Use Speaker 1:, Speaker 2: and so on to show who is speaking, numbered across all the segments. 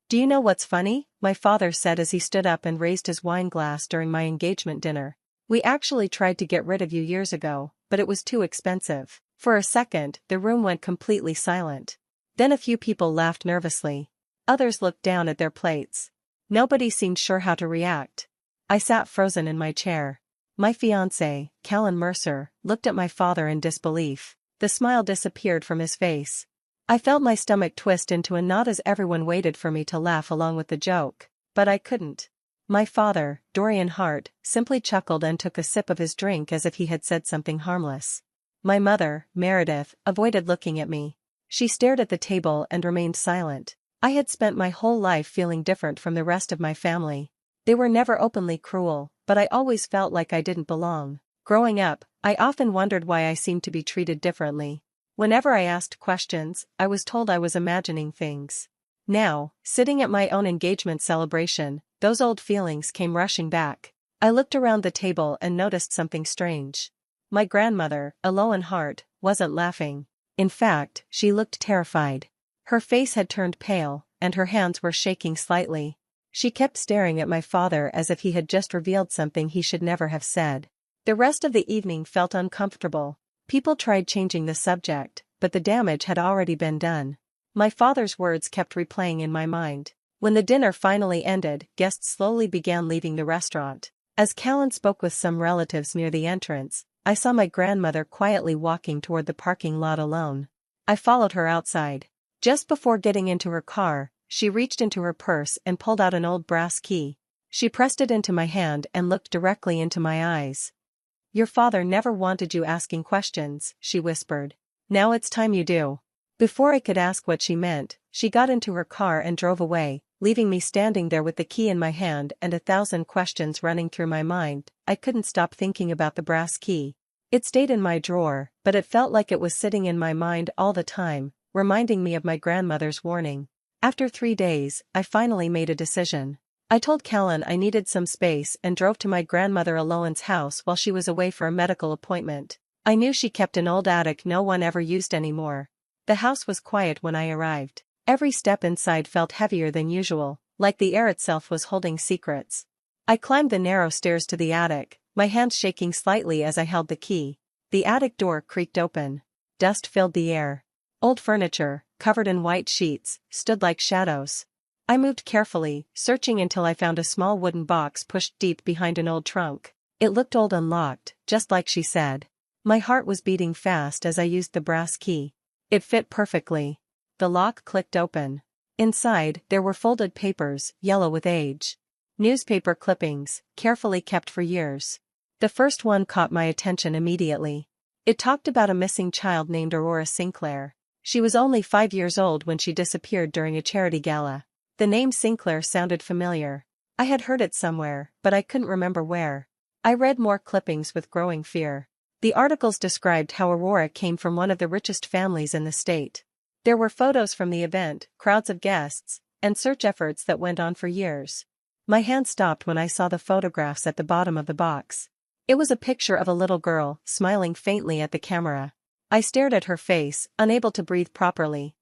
Speaker 1: Do you know what's funny? My father said as he stood up and raised his wine glass during my engagement dinner. We actually tried to get rid of you years ago, but it was too expensive. For a second, the room went completely silent. Then a few people laughed nervously. Others looked down at their plates. Nobody seemed sure how to react. I sat frozen in my chair. My fiancé, Callan Mercer, looked at my father in disbelief. The smile disappeared from his face. I felt my stomach twist into a knot as everyone waited for me to laugh along with the joke, but I couldn't. My father, Dorian Hart, simply chuckled and took a sip of his drink as if he had said something harmless. My mother, Meredith, avoided looking at me. She stared at the table and remained silent. I had spent my whole life feeling different from the rest of my family. They were never openly cruel, but I always felt like I didn't belong. Growing up, I often wondered why I seemed to be treated differently. Whenever I asked questions, I was told I was imagining things. Now, sitting at my own engagement celebration, those old feelings came rushing back. I looked around the table and noticed something strange. My grandmother, Eloan Hart, wasn't laughing. In fact, she looked terrified. Her face had turned pale, and her hands were shaking slightly. She kept staring at my father as if he had just revealed something he should never have said. The rest of the evening felt uncomfortable. People tried changing the subject, but the damage had already been done. My father's words kept replaying in my mind. When the dinner finally ended, guests slowly began leaving the restaurant. As Callan spoke with some relatives near the entrance, I saw my grandmother quietly walking toward the parking lot alone. I followed her outside. Just before getting into her car, she reached into her purse and pulled out an old brass key. She pressed it into my hand and looked directly into my eyes. "Your father never wanted you asking questions," she whispered. "Now it's time you do." Before I could ask what she meant, she got into her car and drove away, leaving me standing there with the key in my hand and 1,000 questions running through my mind. I couldn't stop thinking about the brass key. It stayed in my drawer, but it felt like it was sitting in my mind all the time, reminding me of my grandmother's warning. After 3 days, I finally made a decision. I told Callan I needed some space and drove to my grandmother Eloan's house while she was away for a medical appointment. I knew she kept an old attic no one ever used anymore. The house was quiet when I arrived. Every step inside felt heavier than usual, like the air itself was holding secrets. I climbed the narrow stairs to the attic, my hands shaking slightly as I held the key. The attic door creaked open. Dust filled the air. Old furniture, covered in white sheets, stood like shadows. I moved carefully, searching until I found a small wooden box pushed deep behind an old trunk. It looked old and locked, just like she said. My heart was beating fast as I used the brass key. It fit perfectly. The lock clicked open. Inside, there were folded papers, yellow with age. Newspaper clippings, carefully kept for years. The first one caught my attention immediately. It talked about a missing child named Aurora Sinclair. She was only 5 years old when she disappeared during a charity gala. The name Sinclair sounded familiar. I had heard it somewhere, but I couldn't remember where. I read more clippings with growing fear. The articles described how Aurora came from one of the richest families in the state. There were photos from the event, crowds of guests, and search efforts that went on for years. My hand stopped when I saw the photographs at the bottom of the box. It was a picture of a little girl, smiling faintly at the camera. I stared at her face, unable to breathe properly.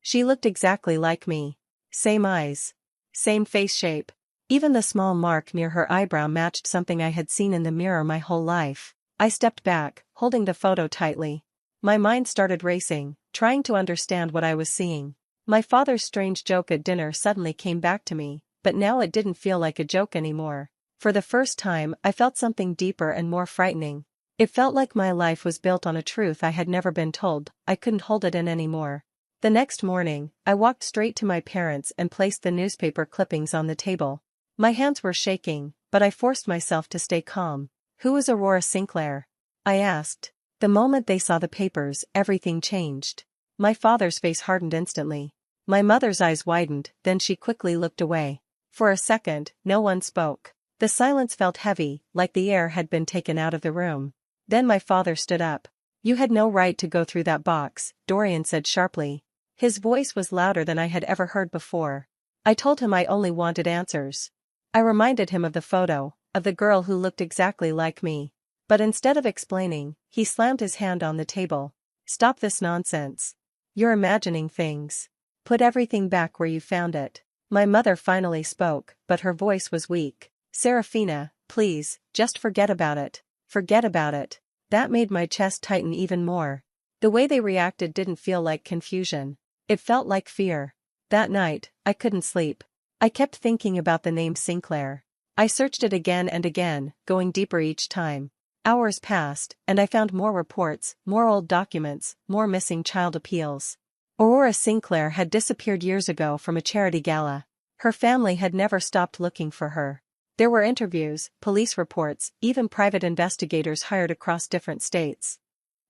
Speaker 1: She looked exactly like me. Same eyes. Same face shape. Even the small mark near her eyebrow matched something I had seen in the mirror my whole life. I stepped back, holding the photo tightly. My mind started racing, trying to understand what I was seeing. My father's strange joke at dinner suddenly came back to me, but now it didn't feel like a joke anymore. For the first time, I felt something deeper and more frightening. It felt like my life was built on a truth I had never been told. I couldn't hold it in anymore. The next morning, I walked straight to my parents and placed the newspaper clippings on the table. My hands were shaking, but I forced myself to stay calm. "Who is Aurora Sinclair?" I asked. The moment they saw the papers, everything changed. My father's face hardened instantly. My mother's eyes widened, then she quickly looked away. For a second, no one spoke. The silence felt heavy, like the air had been taken out of the room. Then my father stood up. "You had no right to go through that box," Dorian said sharply. His voice was louder than I had ever heard before. I told him I only wanted answers. I reminded him of the photo, of the girl who looked exactly like me. But instead of explaining, he slammed his hand on the table. "Stop this nonsense. You're imagining things. Put everything back where you found it." My mother finally spoke, but her voice was weak. "Serafina, please, just forget about it. Forget about it." That made my chest tighten even more. The way they reacted didn't feel like confusion. It felt like fear. That night, I couldn't sleep. I kept thinking about the name Sinclair. I searched it again and again, going deeper each time. Hours passed, and I found more reports, more old documents, more missing child appeals. Aurora Sinclair had disappeared years ago from a charity gala. Her family had never stopped looking for her. There were interviews, police reports, even private investigators hired across different states.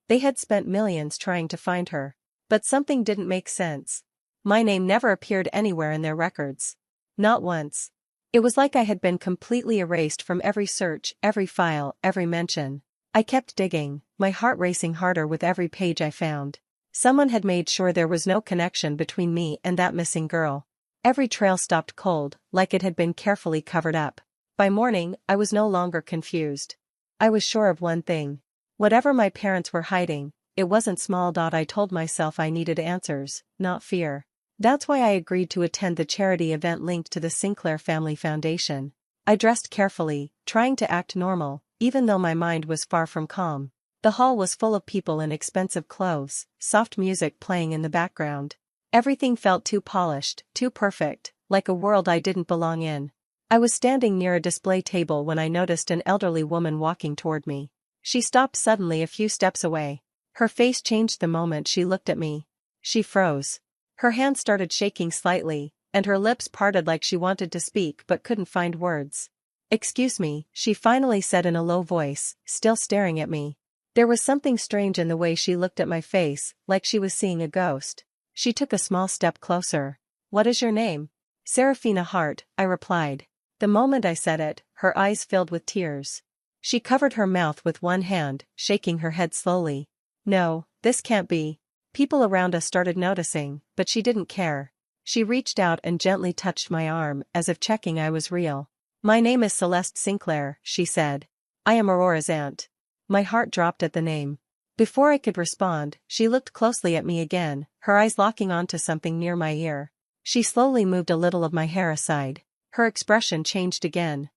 Speaker 1: They had spent millions trying to find her. But something didn't make sense. My name never appeared anywhere in their records. Not once. It was like I had been completely erased from every search, every file, every mention. I kept digging, my heart racing harder with every page I found. Someone had made sure there was no connection between me and that missing girl. Every trail stopped cold, like it had been carefully covered up. By morning, I was no longer confused. I was sure of one thing. Whatever my parents were hiding, it wasn't small. I told myself I needed answers, not fear. That's why I agreed to attend the charity event linked to the Sinclair Family Foundation. I dressed carefully, trying to act normal, even though my mind was far from calm. The hall was full of people in expensive clothes, soft music playing in the background. Everything felt too polished, too perfect, like a world I didn't belong in. I was standing near a display table when I noticed an elderly woman walking toward me. She stopped suddenly a few steps away. Her face changed the moment she looked at me. She froze. Her hand started shaking slightly, and her lips parted like she wanted to speak but couldn't find words. "Excuse me," she finally said in a low voice, still staring at me. There was something strange in the way she looked at my face, like she was seeing a ghost. She took a small step closer. "What is your name?" "Serafina Hart," I replied. The moment I said it, her eyes filled with tears. She covered her mouth with one hand, shaking her head slowly. "No, this can't be." People around us started noticing, but she didn't care. She reached out and gently touched my arm, as if checking I was real. "My name is Celeste Sinclair," she said. "I am Aurora's aunt." My heart dropped at the name. Before I could respond, she looked closely at me again, her eyes locking onto something near my ear. She slowly moved a little of my hair aside. Her expression changed again.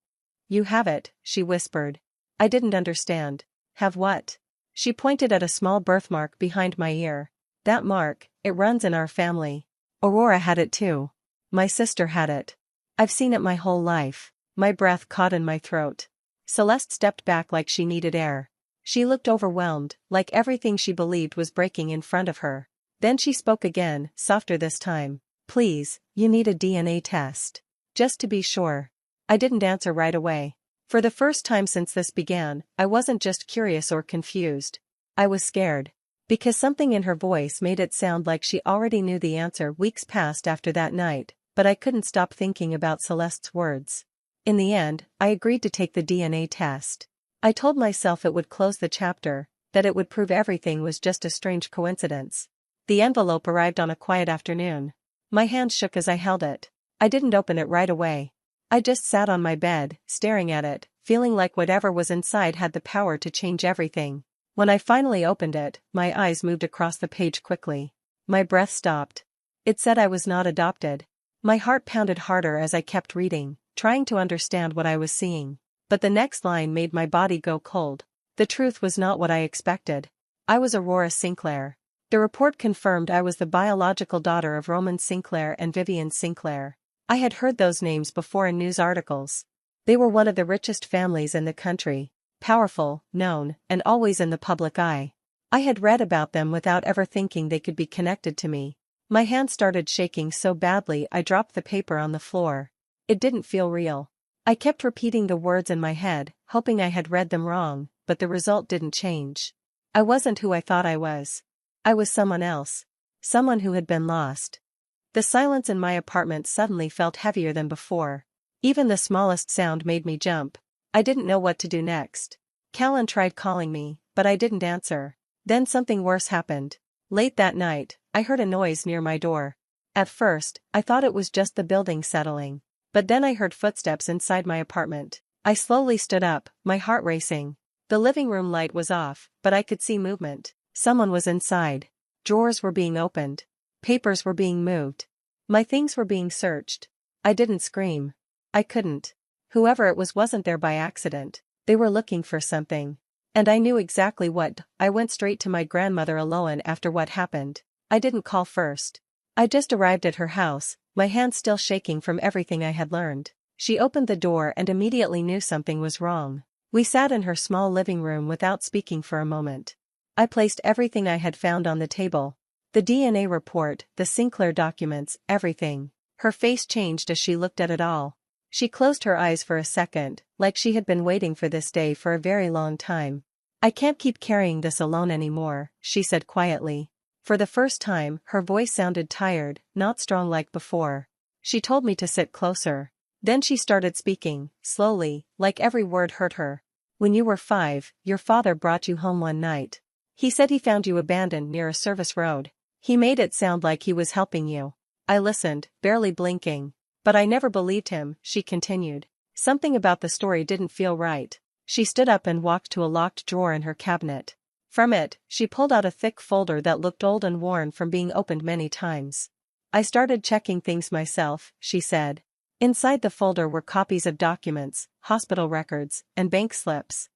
Speaker 1: "You have it," she whispered. I didn't understand. "Have what?" She pointed at a small birthmark behind my ear. "That mark, it runs in our family. Aurora had it too. My sister had it. I've seen it my whole life." My breath caught in my throat. Celeste stepped back like she needed air. She looked overwhelmed, like everything she believed was breaking in front of her. Then she spoke again, softer this time. "Please, you need a DNA test. Just to be sure." I didn't answer right away. For the first time since this began, I wasn't just curious or confused. I was scared. Because something in her voice made it sound like she already knew the answer. Weeks passed after that night, but I couldn't stop thinking about Celeste's words. In the end, I agreed to take the DNA test. I told myself it would close the chapter, that it would prove everything was just a strange coincidence. The envelope arrived on a quiet afternoon. My hand shook as I held it. I didn't open it right away. I just sat on my bed, staring at it, feeling like whatever was inside had the power to change everything. When I finally opened it, my eyes moved across the page quickly. My breath stopped. It said I was not adopted. My heart pounded harder as I kept reading, trying to understand what I was seeing. But the next line made my body go cold. The truth was not what I expected. I was Aurora Sinclair. The report confirmed I was the biological daughter of Roman Sinclair and Vivian Sinclair. I had heard those names before in news articles. They were one of the richest families in the country. Powerful, known, and always in the public eye. I had read about them without ever thinking they could be connected to me. My hand started shaking so badly I dropped the paper on the floor. It didn't feel real. I kept repeating the words in my head, hoping I had read them wrong, but the result didn't change. I wasn't who I thought I was. I was someone else. Someone who had been lost. The silence in my apartment suddenly felt heavier than before. Even the smallest sound made me jump. I didn't know what to do next. Callan tried calling me, but I didn't answer. Then something worse happened. Late that night, I heard a noise near my door. At first, I thought it was just the building settling. But then I heard footsteps inside my apartment. I slowly stood up, my heart racing. The living room light was off, but I could see movement. Someone was inside. Drawers were being opened. Papers were being moved. My things were being searched. I didn't scream. I couldn't. Whoever it was wasn't there by accident. They were looking for something. And I knew exactly what. I went straight to my grandmother alone after what happened. I didn't call first. I just arrived at her house, my hands still shaking from everything I had learned. She opened the door and immediately knew something was wrong. We sat in her small living room without speaking for a moment. I placed everything I had found on the table. The DNA report, the Sinclair documents, everything. Her face changed as she looked at it all. She closed her eyes for a second, like she had been waiting for this day for a very long time. I can't keep carrying this alone anymore, she said quietly. For the first time, her voice sounded tired, not strong like before. She told me to sit closer. Then she started speaking, slowly, like every word hurt her. When you were 5, your father brought you home one night. He said he found you abandoned near a service road. He made it sound like he was helping you. I listened, barely blinking. But I never believed him, she continued. Something about the story didn't feel right. She stood up and walked to a locked drawer in her cabinet. From it, she pulled out a thick folder that looked old and worn from being opened many times. I started checking things myself, she said. Inside the folder were copies of documents, hospital records, and bank slips.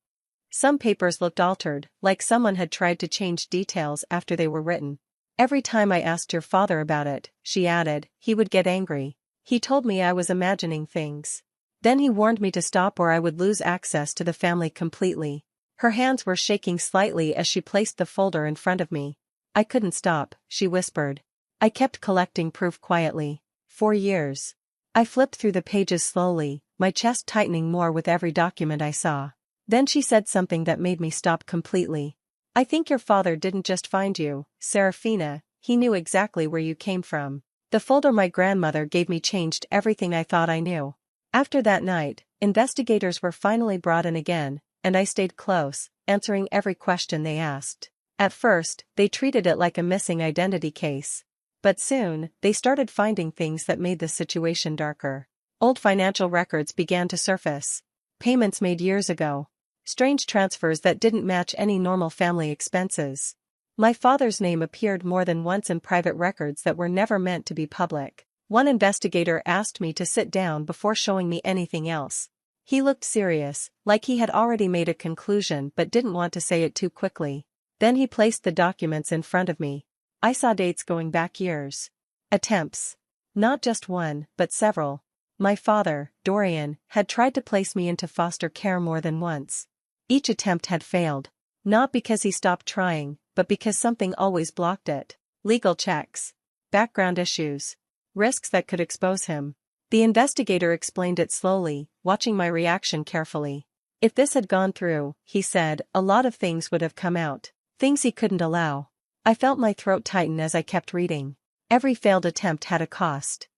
Speaker 1: Some papers looked altered, like someone had tried to change details after they were written. Every time I asked your father about it, she added, he would get angry. He told me I was imagining things. Then he warned me to stop or I would lose access to the family completely. Her hands were shaking slightly as she placed the folder in front of me. I couldn't stop, she whispered. I kept collecting proof quietly. 4 years. I flipped through the pages slowly, my chest tightening more with every document I saw. Then she said something that made me stop completely. I think your father didn't just find you, Serafina, he knew exactly where you came from. The folder my grandmother gave me changed everything I thought I knew. After that night, investigators were finally brought in again, and I stayed close, answering every question they asked. At first, they treated it like a missing identity case. But soon, they started finding things that made the situation darker. Old financial records began to surface. Payments made years ago. Strange transfers that didn't match any normal family expenses. My father's name appeared more than once in private records that were never meant to be public. One investigator asked me to sit down before showing me anything else. He looked serious, like he had already made a conclusion but didn't want to say it too quickly. Then he placed the documents in front of me. I saw dates going back years. Attempts. Not just one, but several. My father, Dorian, had tried to place me into foster care more than once. Each attempt had failed. Not because he stopped trying, but because something always blocked it. Legal checks. Background issues. Risks that could expose him. The investigator explained it slowly, watching my reaction carefully. If this had gone through, he said, a lot of things would have come out. Things he couldn't allow. I felt my throat tighten as I kept reading. Every failed attempt had a cost.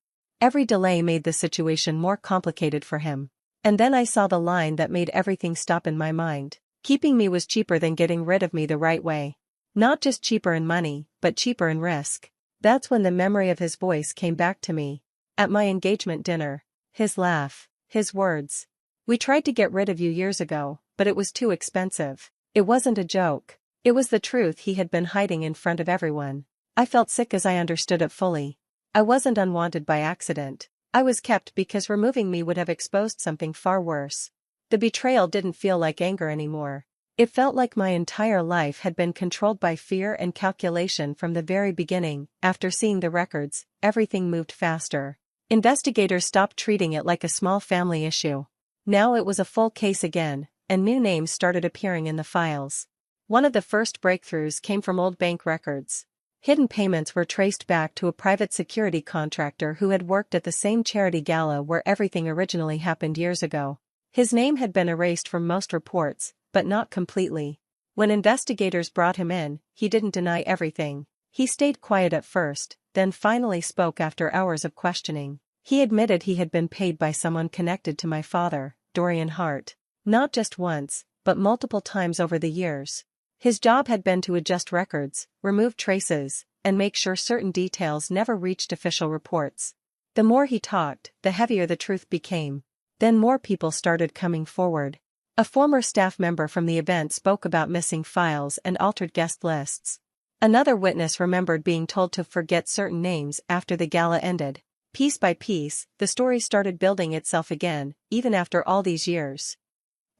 Speaker 1: Every delay made the situation more complicated for him. And then I saw the line that made everything stop in my mind. Keeping me was cheaper than getting rid of me the right way. Not just cheaper in money, but cheaper in risk. That's when the memory of his voice came back to me. At my engagement dinner. His laugh. His words. We tried to get rid of you years ago, but it was too expensive. It wasn't a joke. It was the truth he had been hiding in front of everyone. I felt sick as I understood it fully. I wasn't unwanted by accident. I was kept because removing me would have exposed something far worse. The betrayal didn't feel like anger anymore. It felt like my entire life had been controlled by fear and calculation from the very beginning. After seeing the records, everything moved faster. Investigators stopped treating it like a small family issue. Now it was a full case again, and new names started appearing in the files. One of the first breakthroughs came from old bank records. Hidden payments were traced back to a private security contractor who had worked at the same charity gala where everything originally happened years ago. His name had been erased from most reports, but not completely. When investigators brought him in, he didn't deny everything. He stayed quiet at first, then finally spoke after hours of questioning. He admitted he had been paid by someone connected to my father, Dorian Hart. Not just once, but multiple times over the years. His job had been to adjust records, remove traces, and make sure certain details never reached official reports. The more he talked, the heavier the truth became. Then more people started coming forward. A former staff member from the event spoke about missing files and altered guest lists. Another witness remembered being told to forget certain names after the gala ended. Piece by piece, the story started building itself again, even after all these years.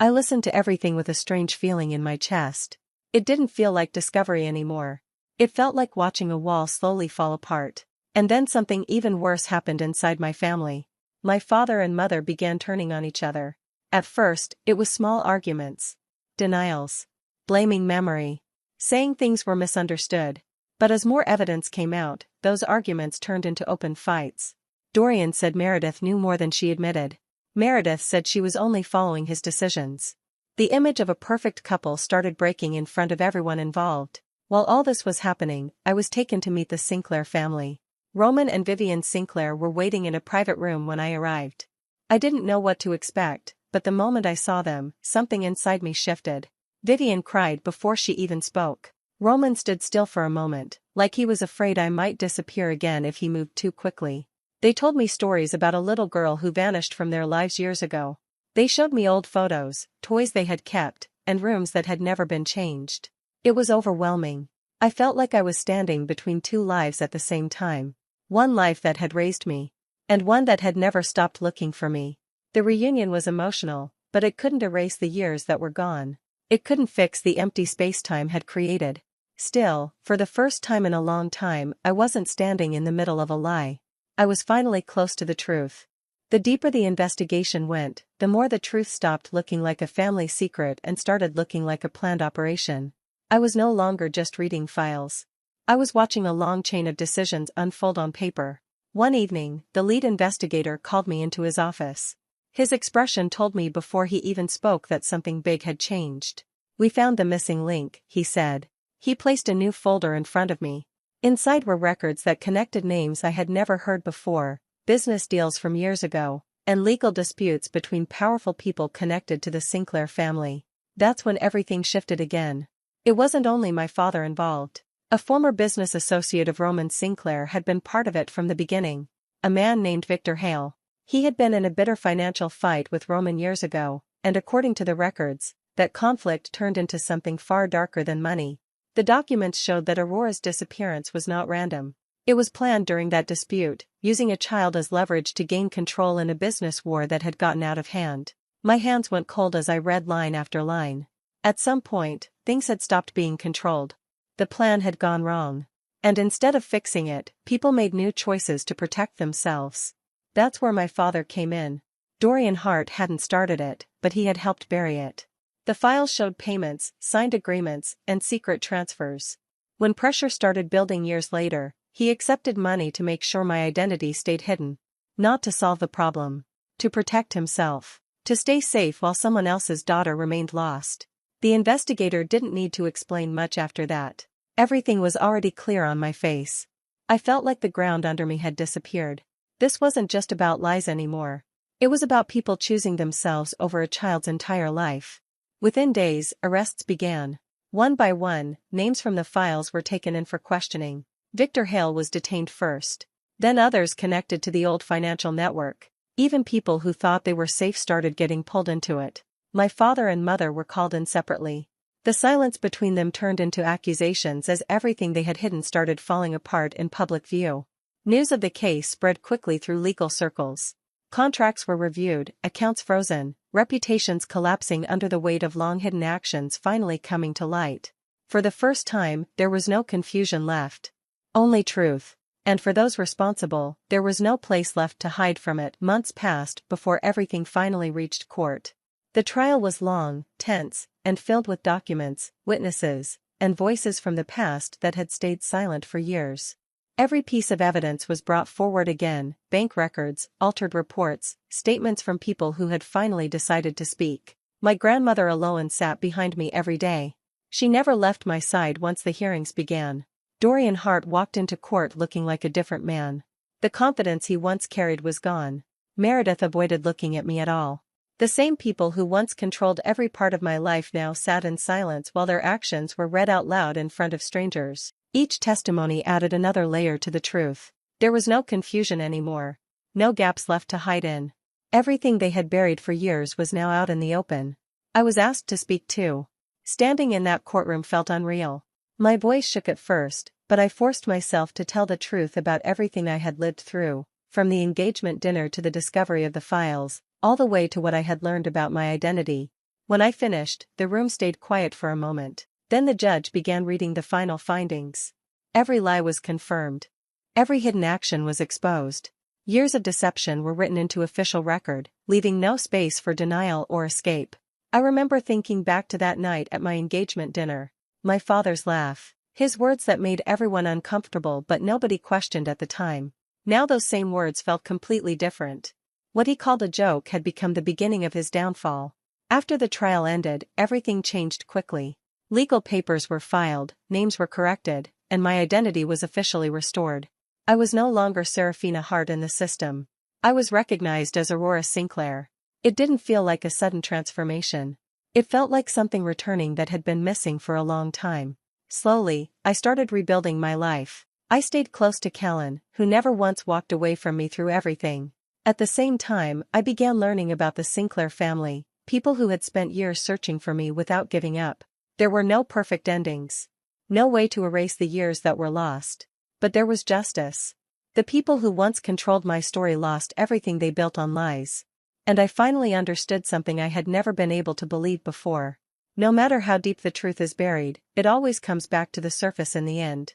Speaker 1: I listened to everything with a strange feeling in my chest. It didn't feel like discovery anymore. It felt like watching a wall slowly fall apart. And then something even worse happened inside my family. My father and mother began turning on each other. At first, it was small arguments. Denials. Blaming memory. Saying things were misunderstood. But as more evidence came out, those arguments turned into open fights. Dorian said Meredith knew more than she admitted. Meredith said she was only following his decisions. The image of a perfect couple started breaking in front of everyone involved. While all this was happening, I was taken to meet the Sinclair family. Roman and Vivian Sinclair were waiting in a private room when I arrived. I didn't know what to expect, but the moment I saw them, something inside me shifted. Vivian cried before she even spoke. Roman stood still for a moment, like he was afraid I might disappear again if he moved too quickly. They told me stories about a little girl who vanished from their lives years ago. They showed me old photos, toys they had kept, and rooms that had never been changed. It was overwhelming. I felt like I was standing between two lives at the same time. One life that had raised me, and one that had never stopped looking for me. The reunion was emotional, but it couldn't erase the years that were gone. It couldn't fix the empty space-time had created. Still, for the first time in a long time, I wasn't standing in the middle of a lie. I was finally close to the truth. The deeper the investigation went, the more the truth stopped looking like a family secret and started looking like a planned operation. I was no longer just reading files. I was watching a long chain of decisions unfold on paper. One evening, the lead investigator called me into his office. His expression told me before he even spoke that something big had changed. "We found the missing link," he said. He placed a new folder in front of me. Inside were records that connected names I had never heard before, business deals from years ago, and legal disputes between powerful people connected to the Sinclair family. That's when everything shifted again. It wasn't only my father involved. A former business associate of Roman Sinclair had been part of it from the beginning. A man named Victor Hale. He had been in a bitter financial fight with Roman years ago, and according to the records, that conflict turned into something far darker than money. The documents showed that Aurora's disappearance was not random. It was planned during that dispute, using a child as leverage to gain control in a business war that had gotten out of hand. My hands went cold as I read line after line. At some point, things had stopped being controlled. The plan had gone wrong. And instead of fixing it, people made new choices to protect themselves. That's where my father came in. Dorian Hart hadn't started it, but he had helped bury it. The files showed payments, signed agreements, and secret transfers. When pressure started building years later, he accepted money to make sure my identity stayed hidden. Not to solve the problem. To protect himself. To stay safe while someone else's daughter remained lost. The investigator didn't need to explain much after that. Everything was already clear on my face. I felt like the ground under me had disappeared. This wasn't just about lies anymore. It was about people choosing themselves over a child's entire life. Within days, arrests began. One by one, names from the files were taken in for questioning. Victor Hale was detained first. Then others connected to the old financial network. Even people who thought they were safe started getting pulled into it. My father and mother were called in separately. The silence between them turned into accusations as everything they had hidden started falling apart in public view. News of the case spread quickly through legal circles. Contracts were reviewed, accounts frozen, reputations collapsing under the weight of long-hidden actions finally coming to light. For the first time, there was no confusion left. Only truth. And for those responsible, there was no place left to hide from it. Months passed before everything finally reached court. The trial was long, tense, and filled with documents, witnesses, and voices from the past that had stayed silent for years. Every piece of evidence was brought forward again, bank records, altered reports, statements from people who had finally decided to speak. My grandmother alone sat behind me every day. She never left my side once the hearings began. Dorian Hart walked into court looking like a different man. The confidence he once carried was gone. Meredith avoided looking at me at all. The same people who once controlled every part of my life now sat in silence while their actions were read out loud in front of strangers. Each testimony added another layer to the truth. There was no confusion anymore. No gaps left to hide in. Everything they had buried for years was now out in the open. I was asked to speak too. Standing in that courtroom felt unreal. My voice shook at first, but I forced myself to tell the truth about everything I had lived through, from the engagement dinner to the discovery of the files, all the way to what I had learned about my identity. When I finished, the room stayed quiet for a moment. Then the judge began reading the final findings. Every lie was confirmed. Every hidden action was exposed. Years of deception were written into official record, leaving no space for denial or escape. I remember thinking back to that night at my engagement dinner. My father's laugh. His words that made everyone uncomfortable but nobody questioned at the time. Now those same words felt completely different. What he called a joke had become the beginning of his downfall. After the trial ended, everything changed quickly. Legal papers were filed, names were corrected, and my identity was officially restored. I was no longer Serafina Hart in the system. I was recognized as Aurora Sinclair. It didn't feel like a sudden transformation. It felt like something returning that had been missing for a long time. Slowly, I started rebuilding my life. I stayed close to Kellen, who never once walked away from me through everything. At the same time, I began learning about the Sinclair family, people who had spent years searching for me without giving up. There were no perfect endings. No way to erase the years that were lost. But there was justice. The people who once controlled my story lost everything they built on lies. And I finally understood something I had never been able to believe before. No matter how deep the truth is buried, it always comes back to the surface in the end.